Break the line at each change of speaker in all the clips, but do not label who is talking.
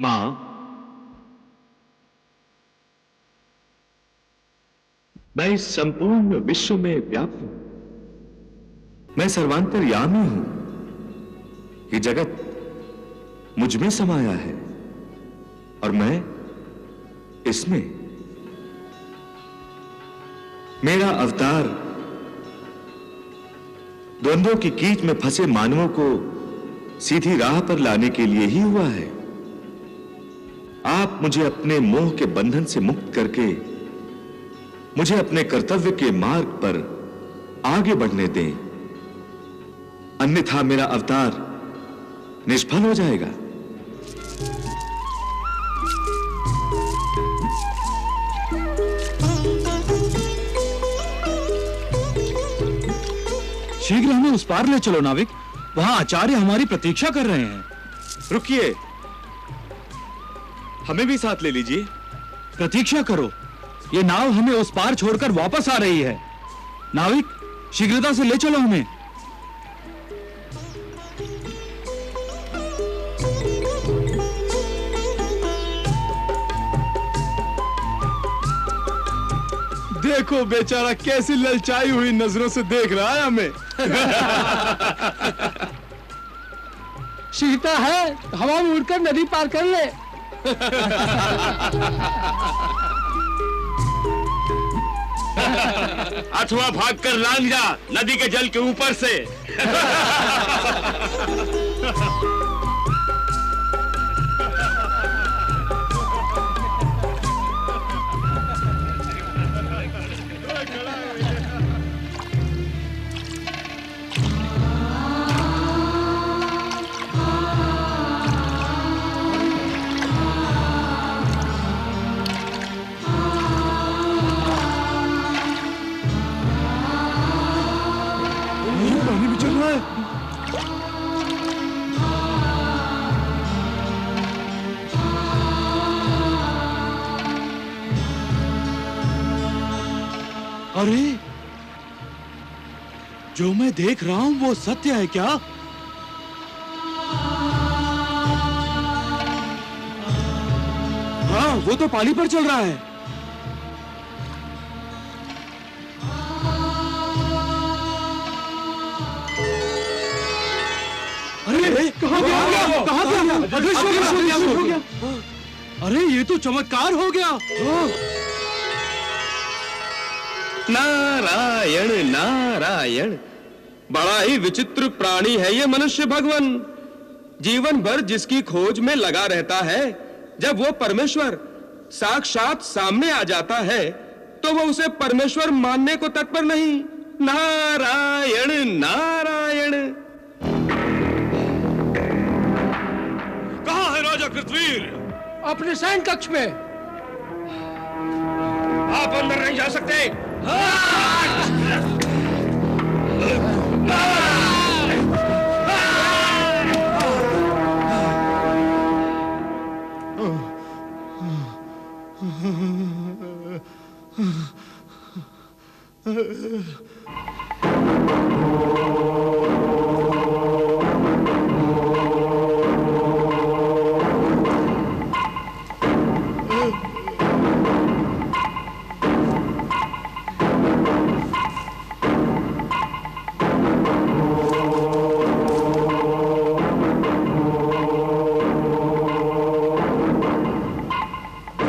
मां, मैं इस संपूर्ण विश्व में व्याप्त हूं। मैं सर्वांतर्यामी हूं। ये जगत मुझ में समाया है और मैं इसमें। मेरा अवतार द्वंद्वों की कीच में फंसे मानवों को सीधी राह पर लाने के लिए ही हुआ है। आप मुझे अपने मोह के बंधन से मुक्त करके मुझे अपने कर्तव्य के मार्ग पर आगे बढ़ने दें, अन्यथा मेरा अवतार निष्फल हो जाएगा।
शीघ्र हमें उस पार ले चलो नाविक, वहां आचार्य हमारी प्रतीक्षा कर रहे हैं।
रुकिए, हमें भी साथ ले लीजिए।
प्रतीक्षा करो, ये नाव हमें उस पार छोड़कर वापस आ रही है। नाविक, शीघ्रता से ले चलो हमें।
देखो बेचारा कैसी ललचाई हुई नजरों से देख रहा है हमें।
सीता है, हवा में उड़कर नदी पार कर ले।
अथवा भागकर लांग जा नदी के जल के ऊपर से।
पानी भी चल रहा है।
अरे, जो मैं देख रहा हूं वो सत्य है क्या? हाँ, वो तो पानी पर चल रहा है। अरे, कहाँ गया? कहाँ गया? अदृश्य हो गया। अरे, ये तो चमत्कार हो गया।
नारायण नारायण, बड़ा ही विचित्र प्राणी है ये मनुष्य भगवान। जीवन भर जिसकी खोज में लगा रहता है, जब वो परमेश्वर साक्षात सामने आ जाता है तो वो उसे परमेश्वर मानने को तत्पर नहीं। नारायण नारायण।
कहां है राजा कृतवीर?
अपने शयन कक्ष में।
आप अंदर नहीं जा सकते।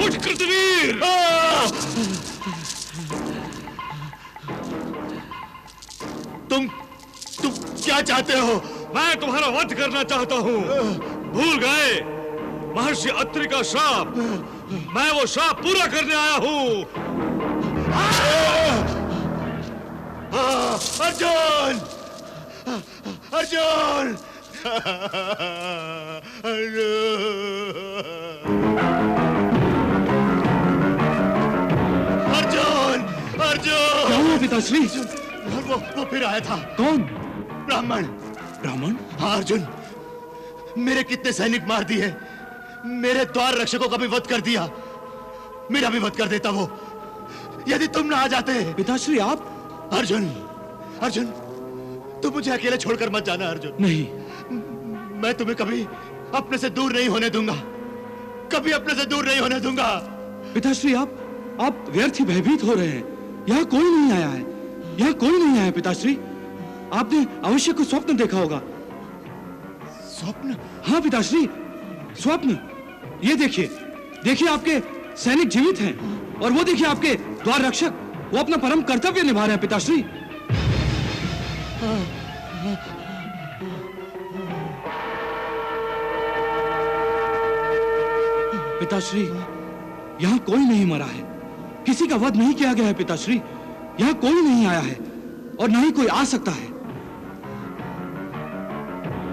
उठ कृतवीर! तुम क्या चाहते हो? मैं तुम्हारा वध करना चाहता हूँ। भूल गए महर्षि अत्रि का श्राप? मैं वो श्राप पूरा करने आया हूँ। अर्जुन! अर्जुन! अर्जुन! अर्जुन!
क्या हुआ पिताश्री?
वो फिर आया था।
कौन?
ब्राह्मण।
ब्राह्मण?
हाँ अर्जुन, मेरे कितने सैनिक मार दिए, मेरे द्वार रक्षकों का भी वध कर दिया, मेरा भी वध कर देता वो, यदि तुम ना आ जाते।
पिताश्री आप?
अर्जुन, अर्जुन, तुम मुझे अकेले छोड़कर मत जाना अर्जुन।
नहीं,
मैं तुम्हें कभी अपने से दूर नहीं होने दूंगा। कभी अपने से दूर नहीं होने दूंगा।
पिताश्री, आप व्यर्थ ही भयभीत हो रहे हैं। यहाँ कोई नहीं आया है, यहाँ कोई नहीं आया है पिताश्री। आपने अवश्य कुछ स्वप्न देखा होगा।
स्वप्न?
हाँ पिताश्री, स्वप्न। ये देखिए, देखिए आपके सैनिक जीवित हैं, और वो देखिए आपके द्वार रक्षक, वो अपना परम कर्तव्य निभा रहे हैं पिताश्री। पिताश्री, यहाँ कोई नहीं मरा है, किसी का वध नहीं किया गया है पिताश्री। यहाँ कोई नहीं आया है और न ही कोई आ सकता है।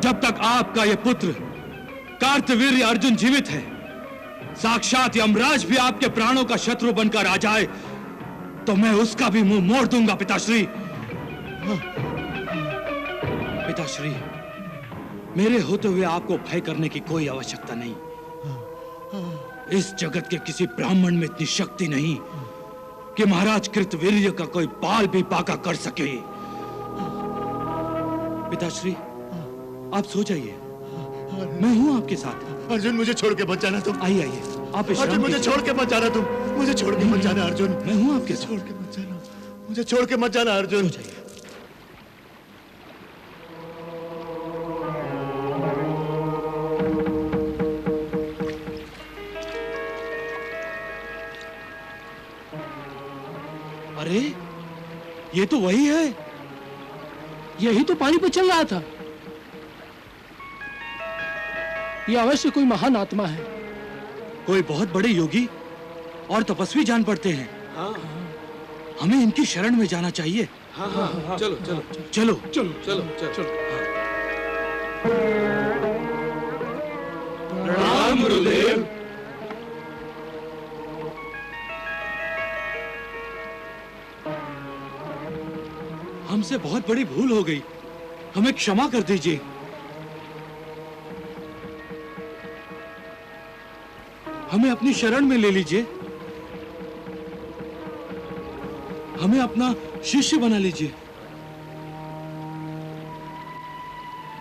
जब तक आपका यह पुत्र कार्तवीर्य अर्जुन जीवित है, साक्षात यमराज भी आपके प्राणों का शत्रु बनकर आ जाए तो मैं उसका भी मुंह मोड़ दूंगा पिताश्री। पिताश्री, मेरे होते हुए आपको भय करने की कोई आवश्यकता नहीं। इस जगत के किसी ब्राह्मण में इतनी शक्ति नहीं कि महाराज कृतवीर्य का कोई बाल भी बाका कर सके। पिताश्री, आप सो जाइए, मैं हूं आपके साथ।
अर्जुन, मुझे छोड़ के मत जाना तुम।
आइए आइए, आप विश्राम
अर्जुन, मुझे
कीजिए।
छोड़ के मत जाना तुम। मुझे छोड़ के मत जाना अर्जुन।
मैं हूं आपके साथ।
छोड़ के मत जाना, मुझे छोड़ के मत जाना अर्जुन।
सो जाइए। अरे, ये तो वही है।
यही तो पानी पे चल रहा था। यह अवश्य कोई महान आत्मा है।
कोई बहुत बड़े योगी और तपस्वी जान पड़ते हैं। हमें इनकी शरण में जाना चाहिए।
चलो चलो
चलो
चलो चलो चलो।
प्रणाम गुरुदेव।
हमसे बहुत बड़ी भूल हो गई, हमें क्षमा कर दीजिए। हमें अपनी शरण में ले लीजिए, हमें अपना शिष्य बना लीजिए।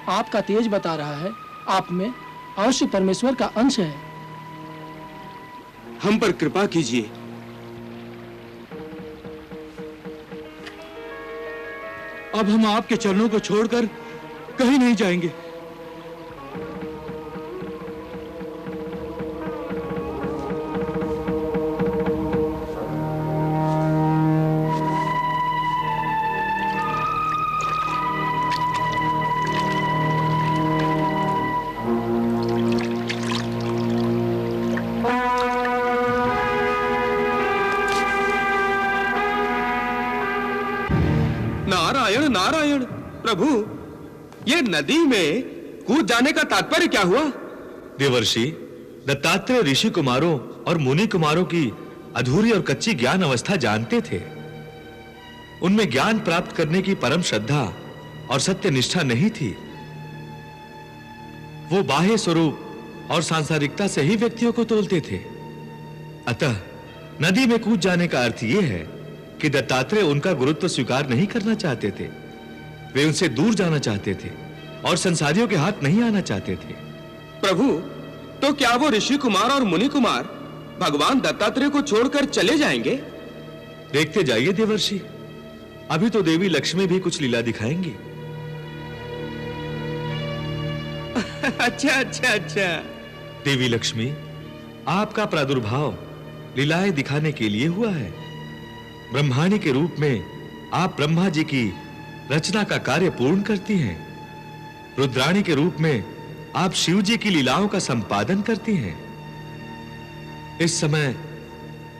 आपका तेज बता रहा है आप में अवश्य परमेश्वर का अंश है।
हम पर कृपा कीजिए।
अब हम आपके चरणों को छोड़कर कहीं नहीं जाएंगे।
नारायण नारायण। प्रभु, ये नदी में कूद जाने का तात्पर्य क्या हुआ?
देवर्षि, दत्तात्रेय ऋषि कुमारों और मुनि कुमारों की अधूरी और कच्ची ज्ञान अवस्था जानते थे। उनमें ज्ञान प्राप्त करने की परम श्रद्धा और सत्य निष्ठा नहीं थी। वो बाह्य स्वरूप और सांसारिकता से ही व्यक्तियों को तोलते थे। अतः नदी में कूद जाने का अर्थ यह है कि दत्तात्रेय उनका गुरुत्व स्वीकार नहीं करना चाहते थे। वे उनसे दूर जाना चाहते थे और संसारियों के हाथ नहीं आना चाहते थे।
प्रभु, तो क्या वो ऋषि कुमार और मुनि कुमार भगवान दत्तात्रेय को छोड़कर चले जाएंगे?
देखते जाइए देवर्षि, अभी तो देवी लक्ष्मी भी कुछ लीला दिखाएंगी।
अच्छा अच्छा अच्छा।
देवी लक्ष्मी, आपका प्रादुर्भाव लीलाएं दिखाने के लिए हुआ है। ब्रह्माणी के रूप में आप ब्रह्मा जी की रचना का कार्य पूर्ण करती हैं। रुद्राणी के रूप में आप शिव जी की लीलाओं का संपादन करती हैं। इस समय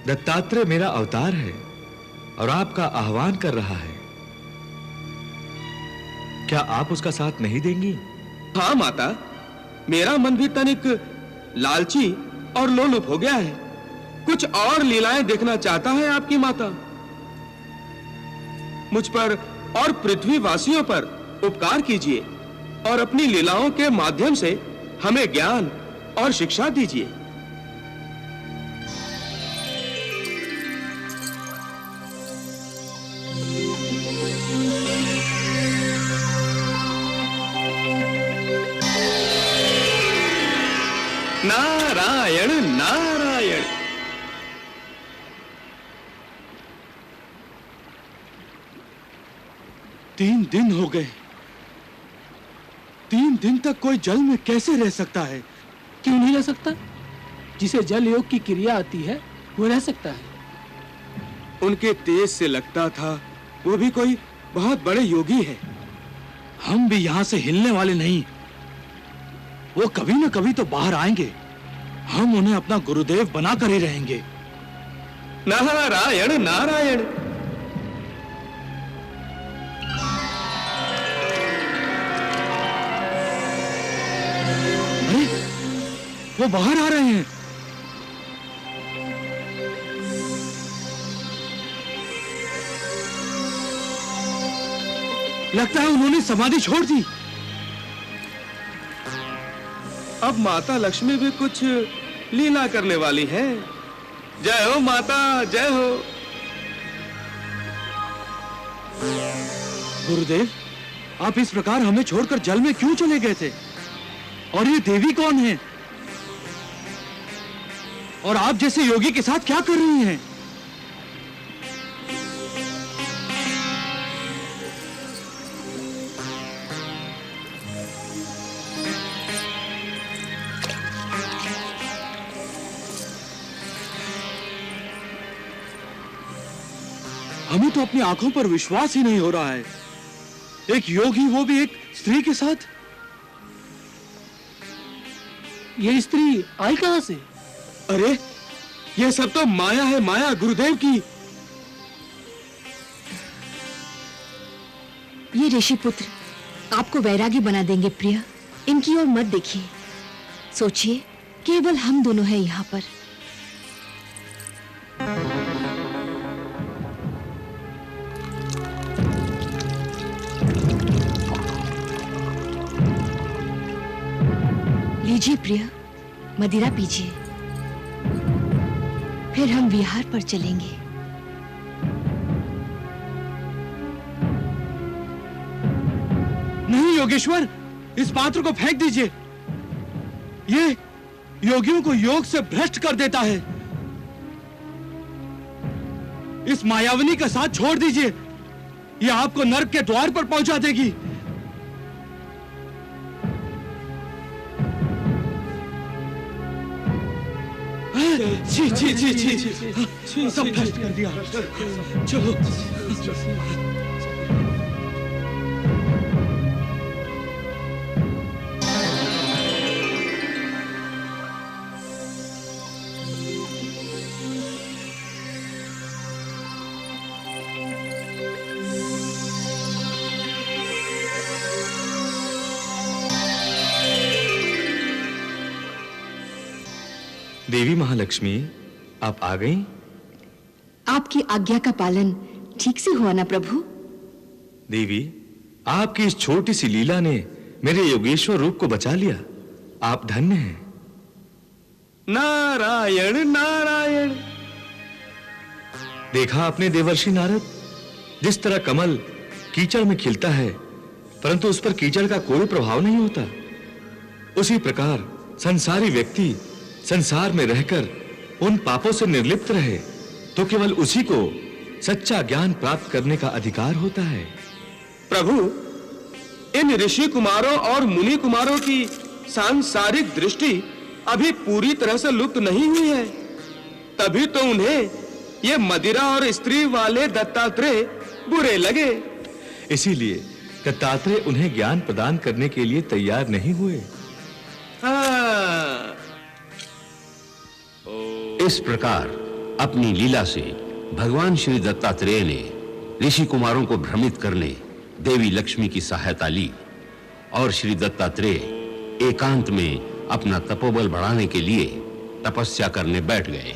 दत्तात्रेय मेरा अवतार है और आपका आह्वान कर रहा है। क्या आप उसका साथ नहीं देंगी?
हाँ माता, मेरा मन भी तनिक लालची और लोलुप हो गया है। कुछ और लीलाएं देखना चाहता है आपकी माता। मुझ पर और पृथ्वी वासियों पर उपकार कीजिए और अपनी लीलाओं के माध्यम से हमें ज्ञान और शिक्षा दीजिए। नारायण
3 दिन हो गए। 3 दिन तक कोई जल में कैसे रह सकता है?
क्यों नहीं रह सकता? जिसे जल योग की क्रिया आती है वो रह सकता है।
उनके तेज से लगता था वो भी कोई बहुत बड़े योगी है।
हम भी यहाँ से हिलने वाले नहीं। वो कभी न कभी तो बाहर आएंगे। हम उन्हें अपना गुरुदेव बनाकर ही रहेंगे।
नारायण नारायण।
अरे वो बाहर आ रहे हैं। लगता है उन्होंने समाधि छोड़ दी।
अब माता लक्ष्मी भी कुछ लीला करने वाली है। जय हो माता, जय हो।
गुरुदेव, आप इस प्रकार हमें छोड़कर जल में क्यों चले गए थे? और ये देवी कौन है? और आप जैसे योगी के साथ क्या कर रही हैं? हमें तो अपनी आंखों पर विश्वास ही नहीं हो रहा है। एक योगी, वो भी एक स्त्री के साथ।
ये स्त्री आई कहां से?
अरे ये सब तो माया है, माया गुरुदेव की।
ये ऋषि पुत्र आपको वैरागी बना देंगे प्रिया। इनकी ओर मत देखिए। सोचिए, केवल हम दोनों हैं यहाँ पर। लीजिए प्रिया, मदिरा पीजिए। फिर हम विहार पर चलेंगे।
नहीं योगेश्वर, इस पात्र को फेंक दीजिए। ये योगियों को योग से भ्रष्ट कर देता है। इस मायावनी का साथ छोड़ दीजिए। ये आपको नर्क के द्वार पर पहुंचा देगी। छी छी छी छी, सब भ्रष्ट कर दिया। चलो
देवी महालक्ष्मी, आप आ गई?
आपकी आज्ञा का पालन ठीक से हुआ ना प्रभु?
देवी, आपकी इस छोटी सी लीला ने मेरे योगेश्वर रूप को बचा लिया। आप धन्य हैं।
नारायण नारायण।
देखा आपने देवर्षि नारद, जिस तरह कमल कीचड़ में खिलता है परंतु उस पर कीचड़ का कोई प्रभाव नहीं होता, उसी प्रकार संसारी व्यक्ति संसार में रहकर उन पापों से निर्लिप्त रहे तो केवल उसी को सच्चा ज्ञान प्राप्त करने का अधिकार होता है।
प्रभु, इन ऋषि कुमारों और मुनि कुमारों की सांसारिक दृष्टि अभी पूरी तरह से लुप्त नहीं हुई है, तभी तो उन्हें ये मदिरा और स्त्री वाले दत्तात्रेय बुरे लगे।
इसीलिए दत्तात्रेय उन्हें ज्ञान प्रदान करने के लिए तैयार नहीं हुए।
हाँ।
इस प्रकार अपनी लीला से भगवान श्री दत्तात्रेय ने ऋषि कुमारों को भ्रमित करने देवी लक्ष्मी की सहायता ली और श्री दत्तात्रेय एकांत में अपना तपोबल बढ़ाने के लिए तपस्या करने बैठ गए।